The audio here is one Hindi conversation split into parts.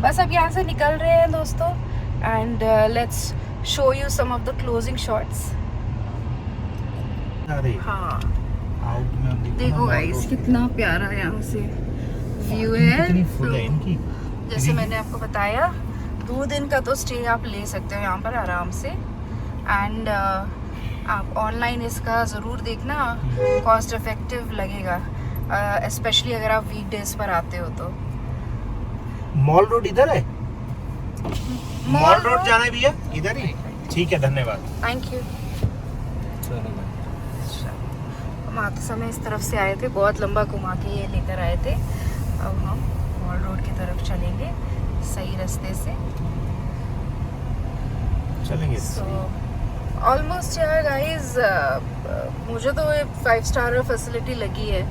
बस अब यहाँ से निकल रहे हैं दोस्तों and let's show you some of the closing shots. हाँ देखो गाइस कितना प्यारा यहाँ से व्यू है। तो जैसे मैंने आपको बताया 2 दिन का तो स्टे आप ले सकते हो यहाँ पर आराम से एंड आप ऑनलाइन इसका ज़रूर देखना, कॉस्ट इफेक्टिव लगेगा स्पेशली अगर आप वीकडेज पर आते हो तो। मॉल रोड इधर है, मॉल रोड जाना है भैया इधर ही। ठीक है धन्यवाद, थैंक यू। हम आते समय इस तरफ से आए थे, बहुत लंबा घुमा के ये लेकर आए थे। अब हम मॉल रोड की तरफ चलेंगे सही रास्ते से चलेंगे। ऑलमोस्ट यार गाइस मुझे तो ये 5 स्टार फैसिलिटी लगी है,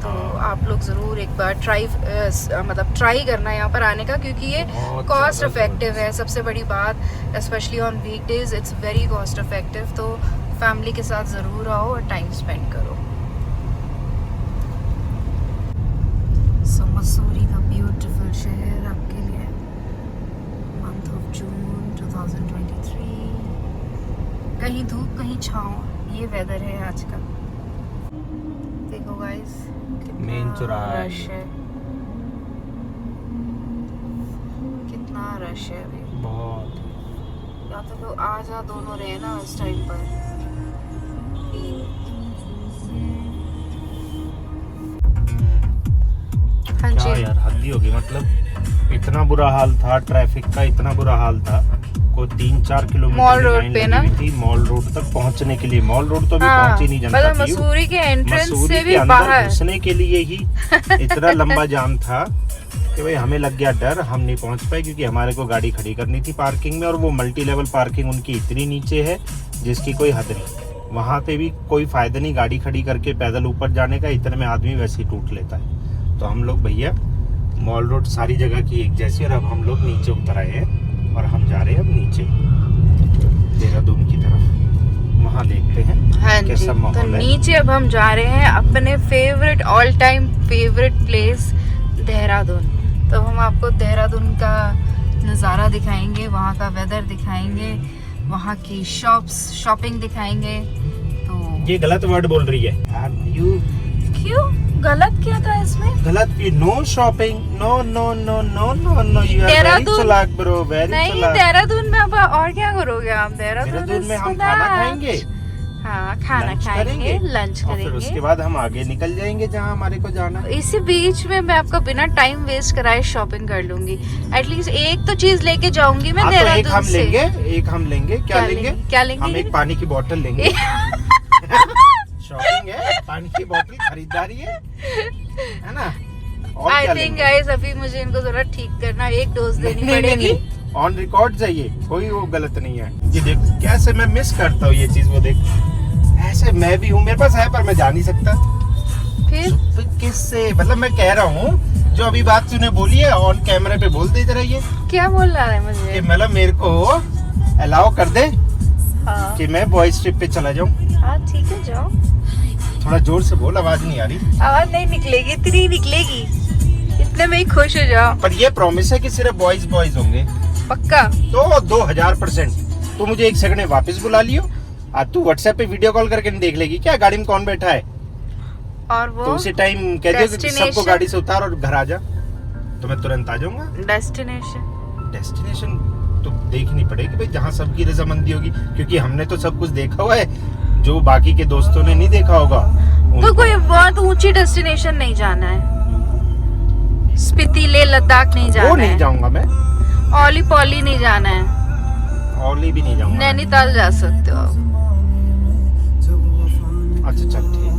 तो आप लोग ज़रूर एक बार ट्राई करना यहाँ पर आने का, क्योंकि ये कॉस्ट इफेक्टिव है। सबसे बड़ी बात specially on weekdays it's very cost effective, तो फैमिली के साथ ज़रूर आओ और टाइम स्पेंड करो। सो मसूरी का ब्यूटीफुल शहर आपके लिए, मंथ ऑफ जून 2023, कहीं धूप कहीं छाँव, ये वेदर है आज का। देखो गाइस मेन चौराहा रश है, कितना रश है अभी बहुत। या तो आ जा दोनों रहे ना इस टाइम पर। हाँ क्या जी यार हद ही होगी, मतलब इतना बुरा हाल था, ट्रैफिक का इतना बुरा हाल था। को 3-4 किलोमीटर मॉल रोड पे ना थी मॉल रोड तक पहुंचने के लिए। मॉल रोड तो अभी हाँ, पहुंच ही नहीं जनता मतलब थी। मसूरी के एंट्रेंस मसूरी से के भी अंदर बाहर घुसने के लिए ही इतना लंबा जाम था कि भाई हमें लग गया डर, हम नहीं पहुंच पाए क्योंकि हमारे को गाड़ी खड़ी करनी थी पार्किंग में, और वो मल्टी लेवल पार्किंग उनकी इतनी नीचे है जिसकी कोई हद नहीं। वहाँ पे भी कोई फायदा नहीं गाड़ी खड़ी करके पैदल ऊपर जाने का, इतने में आदमी वैसे ही टूट लेता है। तो हम लोग भैया मॉल रोड सारी जगह की एक जैसी, और अब हम लोग नीचे उतर आए हैं और हम जा रहे हैं अब नीचे देहरादून की तरफ, वहाँ देखते हैं हाँ जी। कैसा तो माहौल है। नीचे अब हम जा रहे हैं अपने favourite all time favourite place Dehradun. तो हम आपको देहरादून का नज़ारा दिखाएंगे, वहाँ का वेदर दिखाएंगे, वहाँ की शॉपिंग दिखाएंगे। तो ये गलत वर्ड बोल रही है यार, यू क्यों गलत क्या था इसमें? गलत भी, no shopping, no no no no no no, you are very Dehradun- चालाक ब्रो, वेरी नहीं, चालाक। देहरादून में अब और क्या करोगे आप? देहरादून में हम खाना खाएंगे, हाँ खाना लंच खाएंगे, करेंगे, लंच और फिर उसके करेंगे। बाद हम आगे निकल जाएंगे जहाँ हमारे को जाना है। इसी बीच में मैं आपका बिना टाइम वेस्ट कराए शॉपिंग कर लूंगी। एटलीस्ट एक तो चीज लेके जाऊंगी मैं हाँ, तो एक देहरादून हम से। लेंगे, एक हम लेंगे। क्या लेंगे? क्या लेंगे? हम एक पानी की बोतल लेंगे। शॉपिंग है, पानी की बोतल खरीदारी है ना? और आई क्या थिंक लेंगे? गाइस अभी मुझे इनको जरा ठीक करना, एक डोज देनी पड़ेगी। ऑन रिकॉर्ड चाहिए, कोई वो गलत नहीं है। ये देख कैसे मैं मिस करता हूँ ये चीज, वो देख ऐसे मैं भी हूँ, मेरे पास है पर मैं जा नहीं सकता। फिर किससे, मतलब मैं कह रहा हूँ जो अभी बात तूने बोली है ऑन कैमरे पे बोल दे जरा, ये क्या बोल रहा है कि मुझे? मतलब मेरे को अलाउ कर दे हाँ कि मैं बॉयज ट्रिप पे चला जाऊँ। हाँ ठीक है जाओ। थोड़ा जोर से बोल, आवाज नहीं आ रही। आवाज नहीं निकलेगी, इतनी निकलेगी, इतने में ही खुश हो जाओ। पर ये प्रॉमिस है कि सिर्फ बॉयज बॉयज होंगे। पक्का? तो 2000%। तू मुझे 1 सेकंड में वापस बुला लियो, आज तू व्हाट्सएप पे वीडियो कॉल करके नहीं देख लेगी क्या गाड़ी में कौन बैठा है? और वो तो उसी टाइम कह दियो कि सबको Destination? गाड़ी से उतार और घर आ जा, तो मैं तुरंत आ जाऊंगा। डेस्टिनेशन तो देखनी पड़ेगी भाई, जहाँ सबकी रजामंदी होगी, क्योंकि हमने तो सब कुछ देखा हुआ है, जो बाकी के दोस्तों ने नहीं देखा होगा। तो कोई बहुत ऊंची डेस्टिनेशन नहीं जाना है, स्पीति ले लद्दाख नहीं जाना वो नहीं है, जाऊंगा मैं, ओली पॉली नहीं जाना है, औली भी नहीं जाऊंगा। नैनीताल जा सकते हो आप। अच्छा चल ठीक है,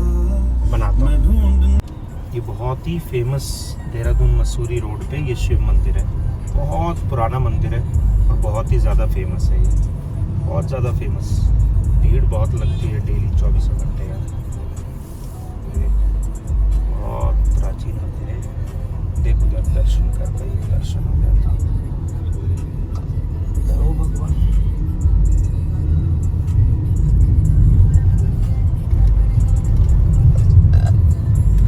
बनाता हूँ। ये बहुत ही फेमस देहरादून मसूरी रोड पे ये शिव मंदिर है, बहुत पुराना मंदिर है और बहुत ही ज़्यादा फेमस है। ये बहुत ज़्यादा फेमस, भीड़ बहुत लगती है डेली 24 घंटे यार। ये बहुत प्राचीन मंदिर है, देखो जब दर्शन कर रही है, दर्शन हो जाता है। ओ भगवान,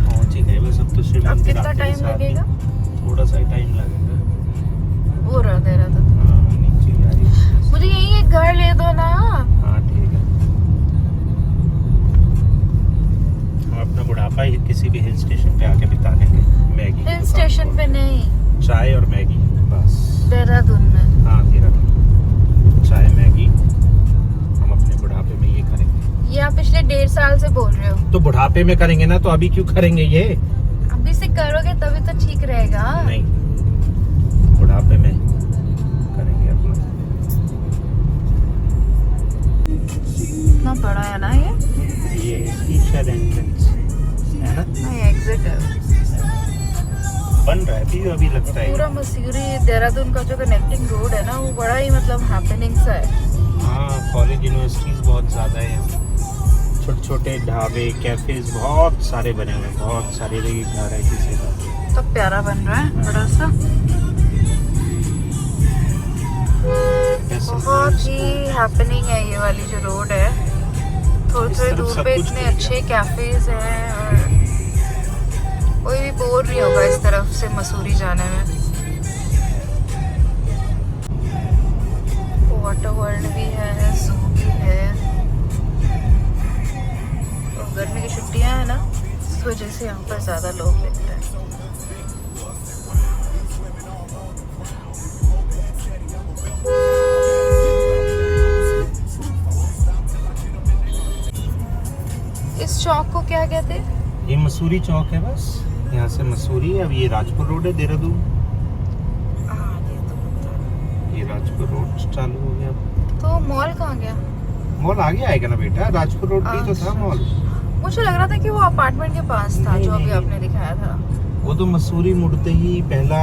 पहुंच ही गए बस, अब तो शिव अब मंदिर कितना आते टाइम हैं साथ ही। लगेगा? थोड़ा सा ही टाइम लगेगा, तो बुढ़ापे में करेंगे ना, तो अभी क्यों करेंगे ये? अभी से करोगे तभी तो ठीक रहेगा। नहीं, बुढ़ापे में करेंगे अपना। इतना बड़ा है ना ये इसकी शायद एंट्रेंस है ना, नहीं एग्जिट है। बन रहा है अभी लगता है। पूरा मसूरी देहरादून का जो कनेक्टिंग रोड है ना, वो बड़ा ही मतलब हैपनिंग सा है। हाँ, कॉलेज यूनिवर्सिटीज बहुत ज़्यादा है यहाँ। छोटे छोटे ढाबे, कैफेज बहुत सारे बने हुए हैं, बहुत सारे घर है किसी का। तो प्यारा बन रहा है बड़ा सा, बहुत ही हैपनिंग है ये वाली जो रोड है। थोड़ी थोड़ी दूर पे इतने अच्छे कैफेज हैं और कोई भी बोर नहीं होगा इस तरफ से मसूरी जाने में। वाटर वर्ल्ड भी है, जू भी है। तो गर्मी की छुट्टियां है ना, इस वजह से यहाँ पर ज्यादा लोग दिखते हैं। इस चौक को क्या कहते हैं? ये मसूरी चौक है बस, यहाँ से मसूरी। अब ये राजपुर रोड है देहरादून। हाँ, ये राजपुर रोड चालू हो गया। तो मॉल कहाँ गया? मॉल आगे आएगा ना बेटा, राजपुर रोड पे तो था मॉल। मुझे लग रहा था कि वो अपार्टमेंट के पास था जो अभी आपने दिखाया था। वो तो मसूरी मुड़ते ही पहला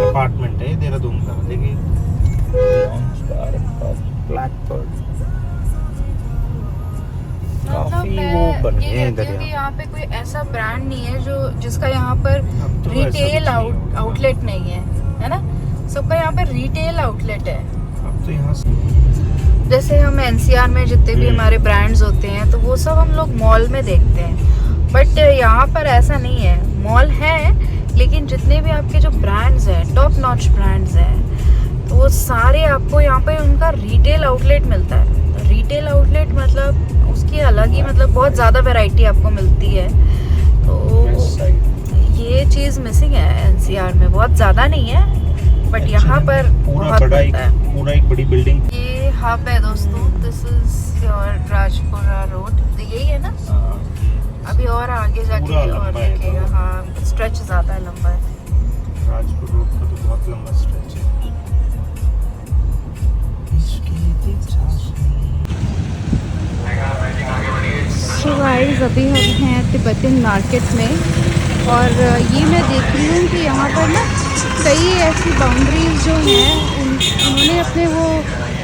अपार्टमेंट है देहरादून का। देखिए, काफी वो बन गए हैं इधर। यहाँ पे कोई ऐसा ब्रांड नहीं है जो जिसका यहाँ पर रिटेल आउटलेट नहीं है ना? सबका यहाँ पर रिटेल आउटलेट है। अब तो यहाँ जैसे हम एनसीआर में जितने भी हमारे ब्रांड्स होते हैं तो वो सब हम लोग मॉल में देखते हैं, बट यहाँ पर ऐसा नहीं है। मॉल है लेकिन जितने भी आपके जो ब्रांड्स हैं, टॉप नॉच ब्रांड्स हैं, तो वो सारे आपको यहाँ पे उनका रिटेल आउटलेट मिलता है। रिटेल आउटलेट मतलब उसकी अलग ही मतलब बहुत ज़्यादा वैरायटी आपको मिलती है। तो ये चीज़ मिसिंग है एनसीआर में, बहुत ज़्यादा नहीं है बट यहाँ पर बहुत मिलता है। पूरा एक बड़ी बिल्डिंग। ये हब है दोस्तों, this is your Rajpura road, यही है ना? अभी और आगे जाके और देखेगा। हाँ, स्ट्रेच ज़्यादा लंबा है। राजपुर रोड का तो बहुत लंबा स्ट्रेच है। सो गाइस, अभी हम हैं तिब्बतन मार्केट में और ये मैं देख रही हूँ कि यहाँ पर ना कई ऐसी बाउंड्रीज जो हैं उन्होंने अपने वो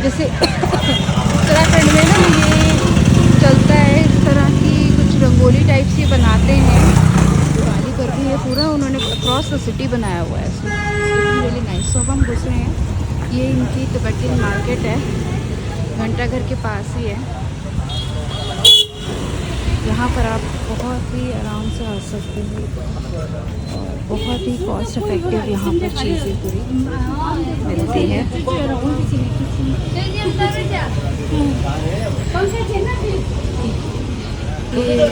जैसे उत्तराखंड में ना ये चलता है, इस तरह की कुछ रंगोली टाइप से बनाते हैं दिवाली पर भी। ये पूरा उन्होंने अक्रॉस द सिटी बनाया हुआ है, रियली नाइस। तो अब हम घुस रहे हैं, ये इनकी तिब्बतन मार्केट है, घंटाघर के पास ही है। यहाँ पर आप बहुत ही आराम से आ सकते हैं और बहुत ही कॉस्ट इफेक्टिव यहाँ पर चीज़ें पूरी मिलती हैं। ये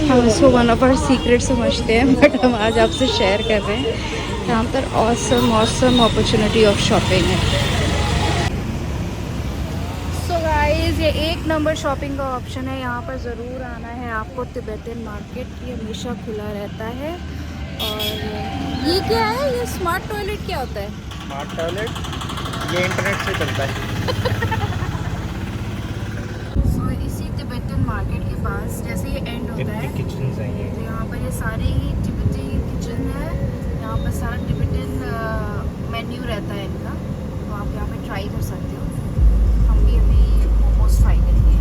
हम इसको वन ऑफ आवर सीक्रेट समझते हैं बट हम आज आपसे शेयर कर रहे हैं। यहाँ पर ऑसम अपॉर्चुनिटी ऑफ शॉपिंग है। ये एक नंबर शॉपिंग का ऑप्शन है, यहाँ पर ज़रूर आना है आपको। तिब्बतन मार्केट ये हमेशा खुला रहता है। और ये क्या है, ये स्मार्ट टॉयलेट क्या होता है? स्मार्ट टॉयलेट ये इंटरनेट से चलता है। so, इसी तिब्बतन मार्केट के पास जैसे ये एंड होता है, किचन है ये। तो यहाँ पर ये सारी तिब्बती किचन है। यहाँ पर सारा तिब्बतन मेन्यू रहता है इनका, तो आप यहाँ पे ट्राई कर सकते हो। हम भी अभी ट्राई करेंगे।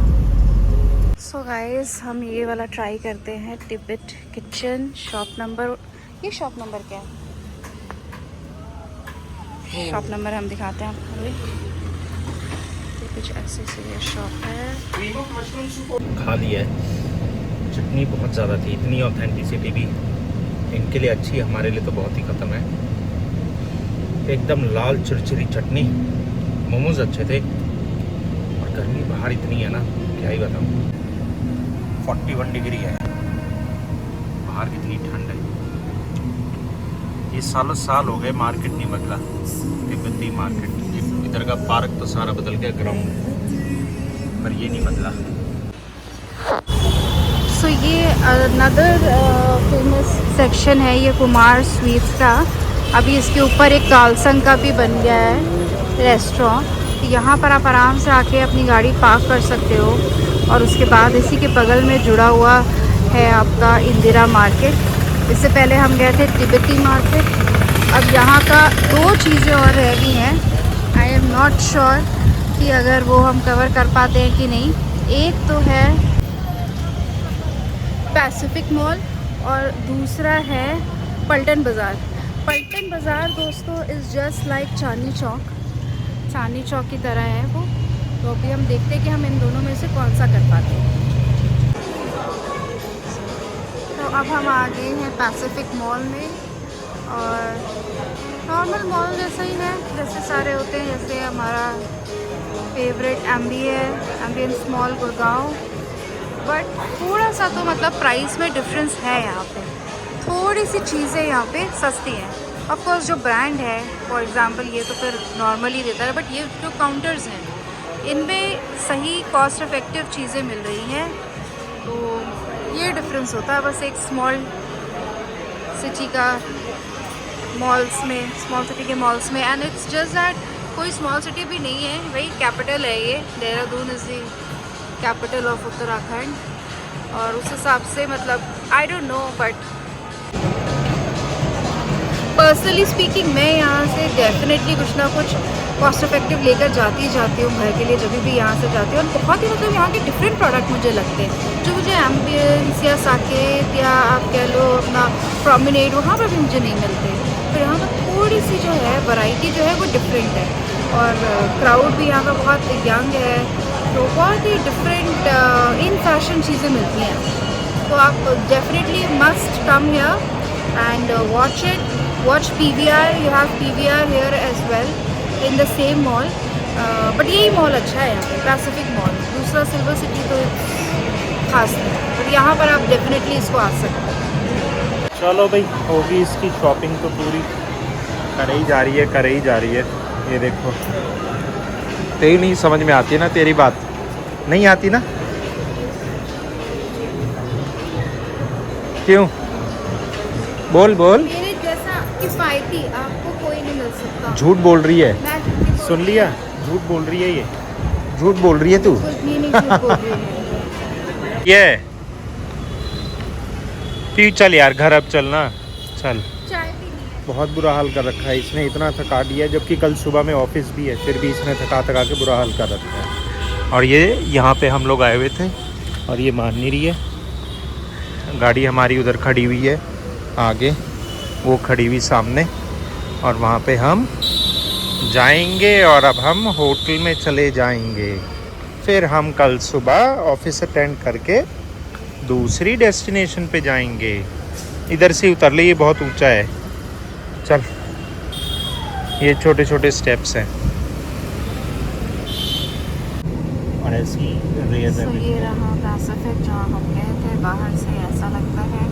सो गाइस, हम ये वाला ट्राई करते हैं, तिब्बत किचन शॉप नंबर। ये शॉप नंबर क्या है? शॉप नंबर हम दिखाते हैं आपको। ये कुछ ऐसे से ये शॉप है। खा लिया है, चटनी बहुत ज़्यादा थी, इतनी ऑथेंटिसिटी भी इनके लिए अच्छी, हमारे लिए तो बहुत ही ख़त्म है। एकदम लाल चिरचिरी चटनी। मोमोज अच्छे थे, गर्मी बाहर इतनी है ना, क्या ही बताऊँ। 41 डिग्री है बाहर, कितनी ठंड है। ये सालों साल हो गए मार्केट नहीं बदला, तिब्बती मार्केट। इधर का पार्क तो सारा बदल गया, ग्राउंड, पर ये नहीं बदला। सो ये अनदर फेमस सेक्शन है ये कुमार स्वीट्स का। अभी इसके ऊपर एक कालसंग का भी बन गया है रेस्टोरेंट। यहाँ पर आप आराम से आके अपनी गाड़ी पार्क कर सकते हो। और उसके बाद इसी के बगल में जुड़ा हुआ है आपका इंदिरा मार्केट। इससे पहले हम गए थे तिब्बती मार्केट। अब यहाँ का 2 चीज़ें और रह गई हैं। आई एम नॉट श्योर कि अगर वो हम कवर कर पाते हैं कि नहीं। एक तो है पैसिफिक मॉल और दूसरा है पल्टन बाज़ार। पल्टन बाज़ार दोस्तों is just like Chandni Chowk की तरह है वो। तो अभी हम देखते हैं कि हम इन दोनों में से कौन सा कर पाते हैं। तो अब हम आ गए हैं पैसिफिक मॉल में और नॉर्मल मॉल जैसा ही है जैसे सारे होते हैं। जैसे हमारा favourite ambience mall Gurgaon. But थोड़ा सा तो मतलब प्राइस में डिफरेंस है यहाँ पे। थोड़ी सी चीज़ें यहाँ पे सस्ती हैं। ऑफ कोर्स जो ब्रांड है फॉर एग्जांपल ये तो फिर नॉर्मल ही देता है। बट ये जो काउंटर्स हैं इनमें सही कॉस्ट इफ़ेक्टिव चीज़ें मिल रही हैं। तो ये डिफरेंस होता है बस एक स्मॉल सिटी के मॉल्स में। एंड इट्स जस्ट दैट कोई स्मॉल सिटी भी नहीं है, वही कैपिटल है ये। Dehradun is the capital of Uttarakhand. और उस हिसाब से मतलब I don't know but personally speaking मैं यहाँ से डेफिनेटली कुछ ना कुछ कॉस्ट इफेक्टिव लेकर जाती हूँ घर के लिए जब भी यहाँ से जाती हूँ। और बहुत ही मतलब यहाँ के डिफरेंट प्रोडक्ट मुझे लगते हैं जो मुझे एम्बियंस या साकेत या आप कह लो अपना प्रोमिनेट वहाँ पर भी मुझे नहीं मिलते। तो यहाँ पर थोड़ी सी जो है वैरायटी जो है वो डिफरेंट है। और क्राउड भी यहाँ का बहुत यंग है। तो बहुत ही डिफरेंट इन फैशन चीज़ें मिलती हैं। तो आप definitely must come here and watch PVR। You have PVR here as well in the same mall. But यही मॉल अच्छा है यहाँ पे पैसिफिक मॉल। दूसरा सिल्वर सिटी तो खास नहीं, बट यहाँ पर आप डेफिनेटली इसको आ सकते हैं। चलो भाई होगी इसकी शॉपिंग तो पूरी करे ही जा रही है। ये देखो तेरी नहीं समझ में आती है ना, तेरी बात नहीं आती ना, क्यों? बोल मेरे जैसा किफायती आपको कोई नहीं मिल सकता। झूठ बोल रही है, सुन लिया? झूठ बोल रही है, ये झूठ बोल रही है तू। ये पी चल यार घर अब चलना चल। बहुत बुरा हाल कर रखा है इसने, इतना थका दिया जबकि कल सुबह में ऑफिस भी है फिर भी इसने थका के बुरा हाल कर रखा है। और ये यहाँ पे हम लोग आए हुए थे और ये मान नहीं रही है। गाड़ी हमारी उधर खड़ी हुई है आगे, वो खड़ी हुई सामने, और वहाँ पे हम जाएंगे और अब हम होटल में चले जाएंगे। फिर हम कल सुबह ऑफिस अटेंड करके दूसरी डेस्टिनेशन पे जाएंगे। इधर से उतर ले, ये बहुत ऊंचा है। चल ये छोटे छोटे स्टेप्स हैं। और ऐसी ये रहा पैसिफिक जहाँ हम गए थे। बाहर से ऐसा लगता है,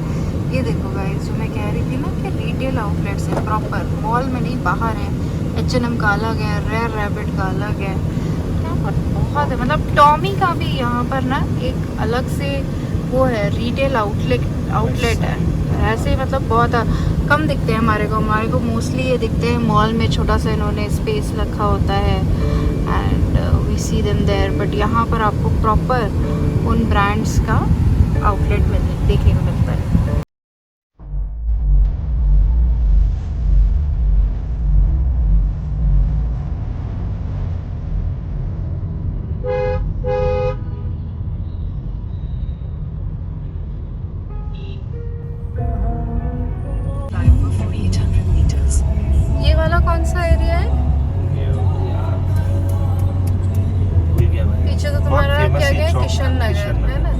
ये देखो गाइस जो मैं कह रही थी ना कि रिटेल आउटलेट्स है प्रॉपर, मॉल में नहीं बाहर है। H&M का अलग है, रेयर रैबिट का अलग है, यहाँ पर बहुत है। मतलब टॉमी का भी यहाँ पर ना एक अलग से वो है, रिटेल आउटलेट है। ऐसे मतलब बहुत कम दिखते हैं हमारे को मोस्टली ये दिखते हैं मॉल में, छोटा सा इन्होंने स्पेस रखा होता है and we see them there. But यहाँ पर आपको प्रॉपर उन ब्रांड्स का आउटलेट देखने को मिलता है। ये वाला कौन सा एरिया है? पीछे तो तुम्हारा क्या गया, किशन नगर है ना?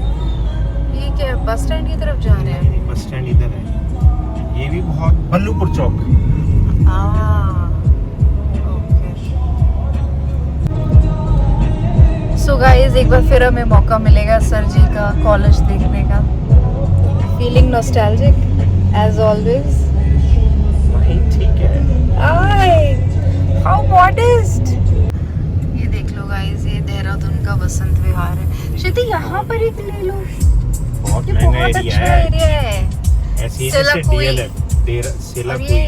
ये क्या बस स्टैंड की तरफ जा रहे हैं? बस स्टैंड इधर है। ये भी बहुत बल्लूपुर चौक। सो गाइस एक बार फिर हमें मौका मिलेगा सर जी का कॉलेज देखने का। Feeling nostalgic as always. ठीक है। How modest. ये देख लो गाइस, ये देहरादून का बसंत विहार है। शायद यहाँ पर एक ले लो। बहुत ये महंगा बहुत एरिया अच्छा है। एरिया है। ऐसी सेलाकुई। सेला और कोई ये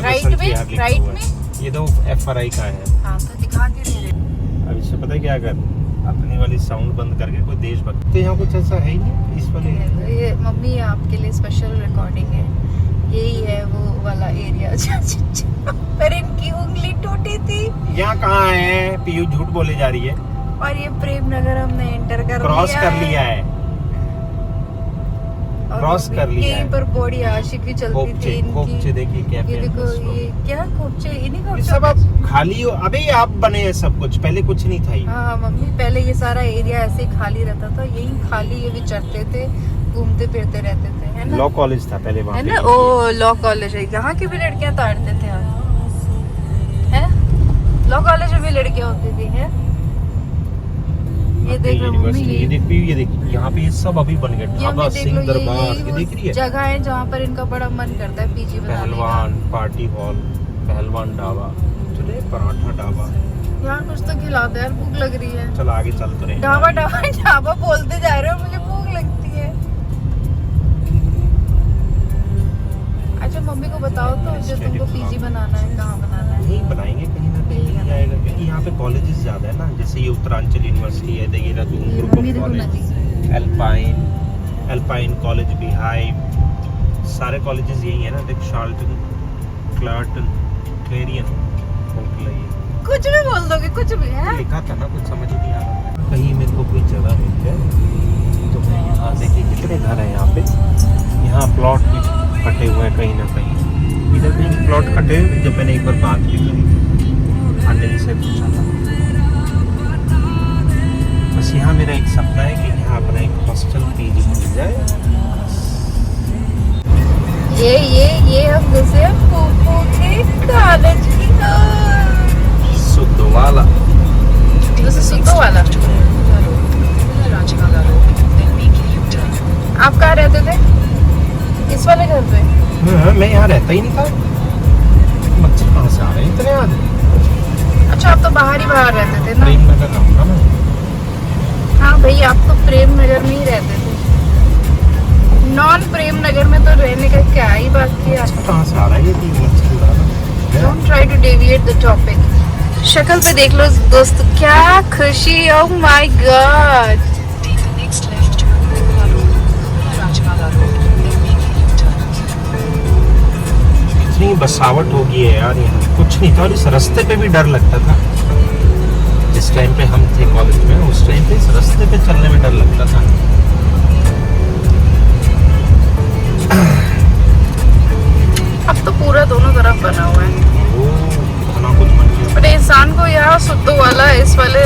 राइट में, राइट में। ये तो FRI का है। हाँ तो दिखा के दे रहे। अब इससे पता है क्या कर, अपनी वाली साउंड बंद करके कोई देशभक्त, तो यहाँ कुछ ऐसा है ही नहीं इस वाले। ये मम्मी आपके लिए स्पेशल रिकॉर्डिंग है। यही है वो वाला एरिया पर इनकी उंगली टूटी थी। यहाँ कहाँ है? पीयू झूठ बोले जा रही है। और ये प्रेम नगर हमने एंटर कर क्रॉस कर लिया है, और क्रॉस कर लिया है। यहीं पर बड़ी आशिकी चलती थी खोपचे इनकी। देखिए क्या ये देखो, फेमस हो। ये क्या खोपचे, इन्हीं ये खोपचे सब अब खाली हो, अबे आप बने हैं सब कुछ, पहले कुछ नहीं था ये। हाँ मम्मी, पहले ये सारा एरिया ऐसे ही खाली रहता था। यही खाली ये विचरते थे, घूमते फिरते रहते थे, है ना? लॉ कॉलेज था पहले वहाँ है पे। ना? ओ लॉ कॉलेज है, यहाँ की भी लड़कियां ताड़ते थे यार, है? लॉ कॉलेज में भी लड़कियां होती थी, है? ये देख लो मम्मी, ये देख पीयू, ये देख यहाँ पे ये सब अभी बन गए। ये ढाबा हमें देख लो, सिंह ये दरबार, ये देख रही है। जगह है जहाँ पर इनका बड़ा मन करता है पीजी बनाने का। पहलवान पार्टी हॉल, पहलवान ढाबा, चले पराठा ढाबा। यार कुछ तो खिला दो यार, भूख लग रही है। चल आगे चल तो रहे। ढाबा ढाबा ढाबा बोलते जा रहे हो, मुझे भूख लगती है। अच्छा मम्मी को बताओ तो, जो तुमको पीजी बनाना है कहाँ बनाना है? यही बनाएंगे, कहीं ना कहीं मिल जाएगा, क्योंकि यहाँ पे कॉलेजेस ज्यादा है ना। जैसे ये उत्तरांचल यूनिवर्सिटी है, देहरादून ग्रुप मम्मी ऑफ देखो कॉलेज, नदी। एल्पाइन कॉलेज भी हाई, सारे कॉलेजेस यही है ना। देख शार्लटन, क्लार्टन, क्लेरियन होटल है ये। कुछ भी बोल दोगे, कुछ भी है। लिखा था ना, कुछ समझ नहीं आ रहा। कहीं मेरे को कोई जगह मिल जाए तो मैं यहाँ, देखिए कितने घर हैं यहाँ पे। यहाँ प्लॉट भी कटे हुए हैं कहीं ना कहीं, इधर कहीं प्लॉट कटे हुए। जब मैंने एक बार बात भी करी थी, अनिल से पूछा था। बस यहाँ मेरा एक सपना है कि यहाँ अपना एक हॉस्टल पीजी मिल जाए। ये हम जैसे फूफू के कॉलेज की शुद्ध वाला, जैसे सुतो वाला। आप कहाँ रहते थे? इस वाले घर पे? हाँ, मैं यहाँ रहता ही नहीं था। मच्छर कहाँ से आ रहे हैं इतने आज? अच्छा आप तो बाहर ही बाहर रहते थे ना? प्रेम नगर रहूँगा मैं। हाँ भाई, आप तो प्रेम नगर में ही रहते थे। नॉन प्रेम नगर में तो रहने का क्या ही बात किया। कहाँ से आ रहा है ये मच्छर उड़ा? Don't try to deviate the topic. शक्ल पे देख लो दोस्त, क्या खुशी। Oh my God. इतनी बसावट हो गई है यार, यहाँ कुछ नहीं था। और इस रास्ते पे भी डर लगता था। जिस टाइम पे हम थे कॉलेज में, उस टाइम पे इस रास्ते पे चलने में डर लगता था। अब तो पूरा दोनों तरफ बना हुआ है। वो इतना कुछ बन गया। पर इंसान को यहाँ सुतो वाला, इस वाले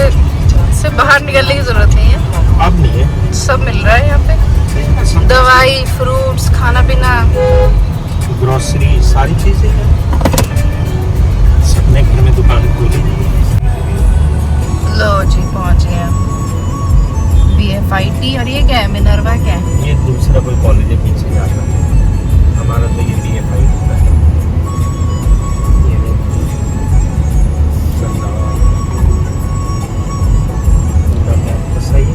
से बाहर निकलने की जरूरत नहीं है। अब नहीं है, सब मिल रहा है यहाँ पे, दवाई, फ्रूट्स, खाना पीना, ग्रोसरी, सारी चीजें हैं। सबने घर में दुकान खोली। लो जी पहुँच गए हम। BFIT। और ये क्या है? मिनर्वा क्या है? ये दूसरा कोई कॉलेज है पीछे जाता है। हमारा तो ये BFIT का है। ये देखिए, चंदावा। पूरा कैंपस है ये।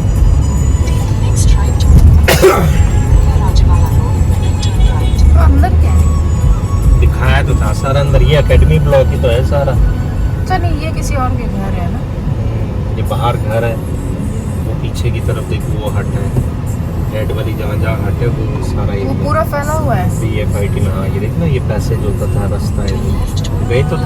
तो अंदर क्या है? दिखाया तो था सारा अंदर। ये एकेडमी ब्लॉक ही तो है सारा। अच्छा नहीं, ये किसी और के घर है ना? ये बाहर घर है, वो पीछे की तरफ देखो वो हट है, रेड वाली जहाँ हट है वो सारा वो ये पूरा फैला हुआ है। BFIT में। हाँ ये देखना, ये पैसेज होता था, रास्ता है, गए तो